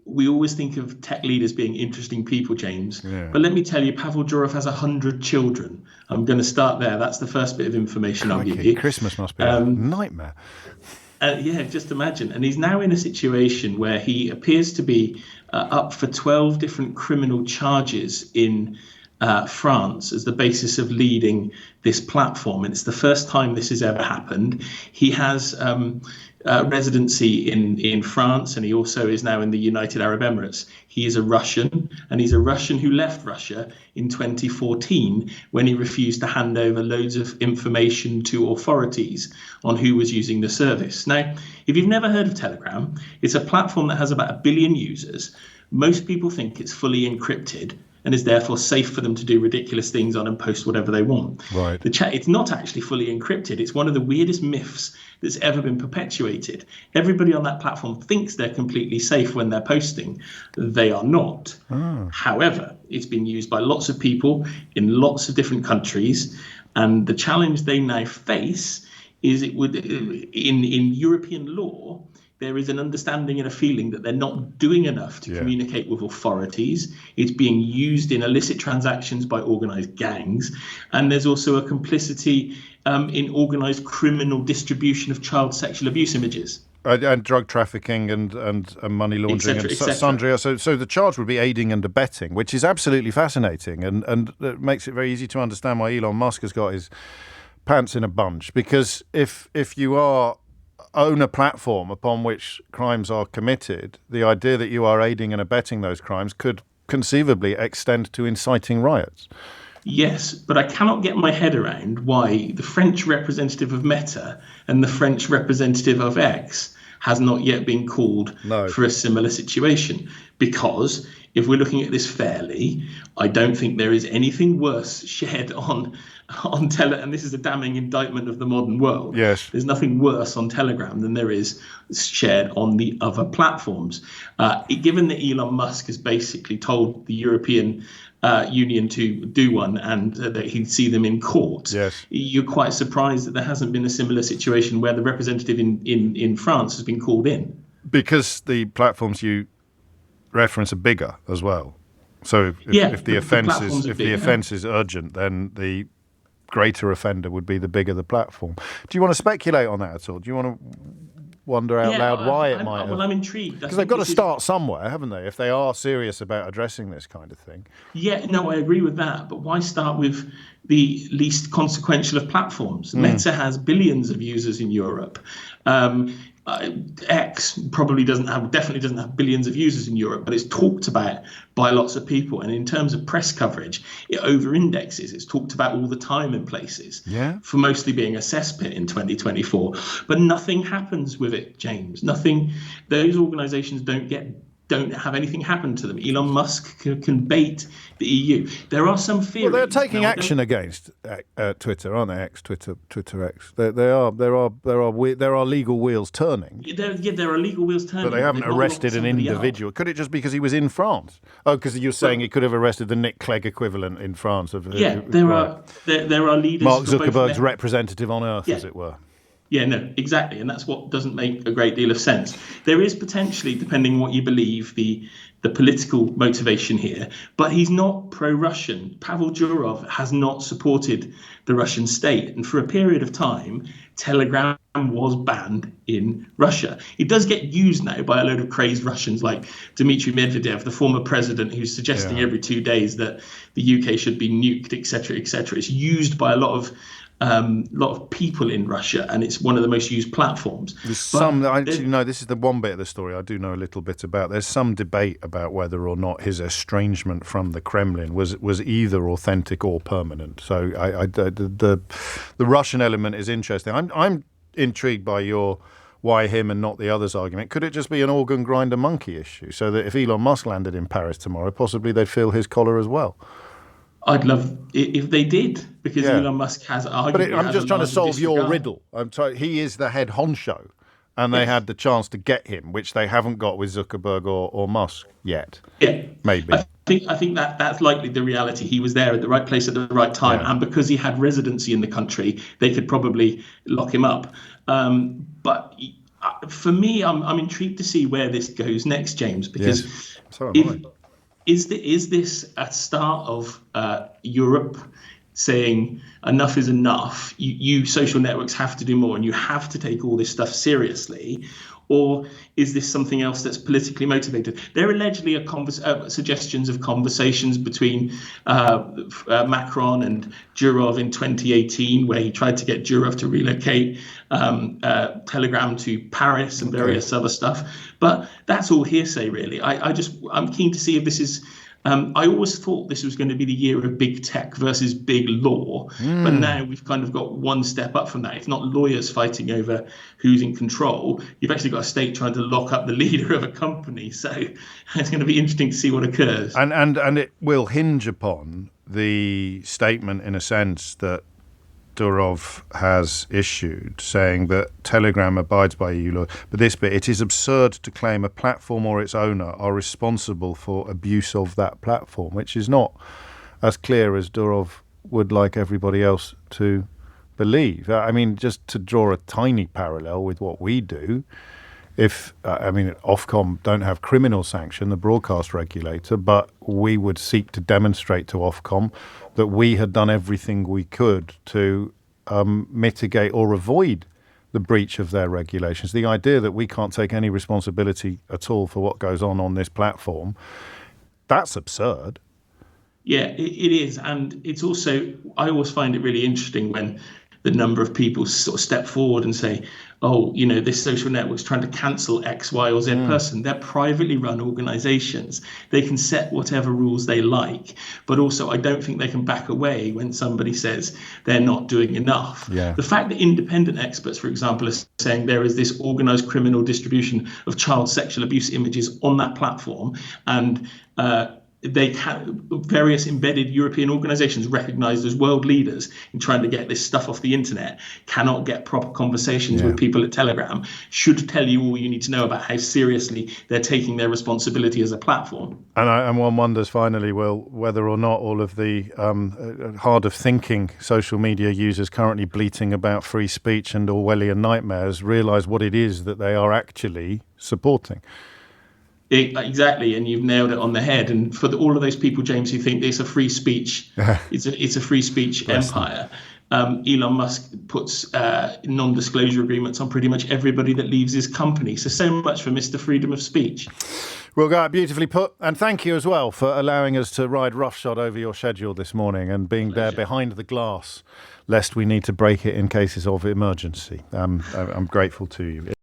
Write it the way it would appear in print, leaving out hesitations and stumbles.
We always think of tech leaders being interesting people, James. Yeah. But let me tell you, Pavel Durov has 100 children. I'm going to start there. That's the first bit of information I'll give you. Christmas must be a nightmare. Yeah, just imagine. And he's now in a situation where he appears to be up for 12 different criminal charges in France as the basis of leading this platform. And it's the first time this has ever happened. He has residency in France, and he also is now in the United Arab Emirates. He is a Russian, and he's a Russian who left Russia in 2014 when he refused to hand over loads of information to authorities on who was using the service. Now, if you've never heard of Telegram, it's a platform that has about 1 billion users. Most people think it's fully encrypted and is therefore safe for them to do ridiculous things on and post whatever they want. Right. It's not actually fully encrypted. It's one of the weirdest myths that's ever been perpetuated. Everybody on that platform thinks they're completely safe when they're posting. They are not. However, it's been used by lots of people in lots of different countries, and the challenge they now face is in European law, there is an understanding and a feeling that they're not doing enough to communicate with authorities. It's being used in illicit transactions by organised gangs. And there's also a complicity in organised criminal distribution of child sexual abuse images. And drug trafficking and money laundering and sundry. So the charge would be aiding and abetting, which is absolutely fascinating. And it makes it very easy to understand why Elon Musk has got his pants in a bunch. Because if you own a platform upon which crimes are committed, the idea that you are aiding and abetting those crimes could conceivably extend to inciting riots. Yes, but I cannot get my head around why the French representative of Meta and the French representative of X has not yet been called for a similar situation. Because if we're looking at this fairly, I don't think there is anything worse shared on and this is a damning indictment of the modern world. Yes. There's nothing worse on Telegram than there is shared on the other platforms. Given that Elon Musk has basically told the European Union to do one and that he'd see them in court, you're quite surprised that there hasn't been a similar situation where the representative in France has been called in. Because the platforms you reference are bigger as well. So if the offence is urgent, then the greater offender would be the bigger the platform. Do you want to speculate on that at all? Do you want to wonder out loud why it might have? Well, I'm intrigued. Because they've got to start somewhere, haven't they, if they are serious about addressing this kind of thing? Yeah, no, I agree with that. But why start with the least consequential of platforms? Meta has billions of users in Europe. X definitely doesn't have billions of users in Europe, but it's talked about by lots of people. And in terms of press coverage, it over-indexes. It's talked about all the time in places for mostly being a cesspit in 2024. But nothing happens with it, James. Nothing. Those organisations don't have anything happen to them. Elon Musk can bait the EU. There are some theories. Well, they're taking action against Twitter, aren't they? Twitter X. There are legal wheels turning. There are legal wheels turning. But they haven't arrested an individual. Could it just be because he was in France? Oh, because you're saying he could have arrested the Nick Clegg equivalent in France. There are leaders. Mark Zuckerberg's representative on Earth, as it were. Yeah, no, exactly. And that's what doesn't make a great deal of sense. There is potentially, depending on what you believe, the political motivation here, but he's not pro-Russian. Pavel Durov has not supported the Russian state. And for a period of time, Telegram was banned in Russia. It does get used now by a load of crazed Russians like Dmitry Medvedev, the former president, who's suggesting every 2 days that the UK should be nuked, etc., etc. It's used by a lot of people in Russia, and it's one of the most used platforms. This is the one bit of the story I do know a little bit about. There's some debate about whether or not his estrangement from the Kremlin was either authentic or permanent. So the Russian element is interesting. I'm intrigued by your why him and not the others argument. Could it just be an organ grinder monkey issue, so that if Elon Musk landed in Paris tomorrow, possibly they'd feel his collar as well? I'd love if they did, because Elon Musk has argued. But I'm just trying to solve your riddle. He is the head honcho, and they had the chance to get him, which they haven't got with Zuckerberg or Musk yet. Yeah, maybe. I think that's likely the reality. He was there at the right place at the right time, and because he had residency in the country, they could probably lock him up. But For me, I'm intrigued to see where this goes next, James, because Yes, so am if I. is this a start of Europe saying enough is enough? You social networks have to do more, and you have to take all this stuff seriously. Or is this something else that's politically motivated? There allegedly are suggestions of conversations between Macron and Durov in 2018, where he tried to get Durov to relocate Telegram to Paris and various other stuff. But that's all hearsay, really. I'm keen to see if this is. I always thought this was going to be the year of big tech versus big law, but now we've kind of got one step up from that. It's not lawyers fighting over who's in control. You've actually got a state trying to lock up the leader of a company. So it's going to be interesting to see what occurs. And it will hinge upon the statement, in a sense, that Durov has issued, saying that Telegram abides by EU law. But this bit, it is absurd to claim a platform or its owner are responsible for abuse of that platform, which is not as clear as Durov would like everybody else to believe. I mean, just to draw a tiny parallel with what we do, Ofcom don't have criminal sanction, the broadcast regulator, but we would seek to demonstrate to Ofcom that we had done everything we could to mitigate or avoid the breach of their regulations. The idea that we can't take any responsibility at all for what goes on this platform, that's absurd. Yeah, it is. And it's also, I always find it really interesting when the number of people sort of step forward and say, oh, this social network's trying to cancel X, Y, or Z person. They're privately run organizations. They can set whatever rules they like. But also, I don't think they can back away when somebody says they're not doing enough. Yeah. The fact that independent experts, for example, are saying there is this organized criminal distribution of child sexual abuse images on that platform, and various embedded European organizations recognized as world leaders in trying to get this stuff off the internet cannot get proper conversations with people at Telegram, should tell you all you need to know about how seriously they're taking their responsibility as a platform. And one wonders finally, Will, whether or not all of the hard of thinking social media users currently bleating about free speech and Orwellian nightmares realize what it is that they are actually supporting. Exactly, and you've nailed it on the head. And for all of those people, James, who think it's a free speech, it's a free speech empire. Elon Musk puts non-disclosure agreements on pretty much everybody that leaves his company. So much for Mr. Freedom of Speech. Will Guyatt, beautifully put. And thank you as well for allowing us to ride roughshod over your schedule this morning and being there behind the glass, lest we need to break it in cases of emergency. I'm grateful to you.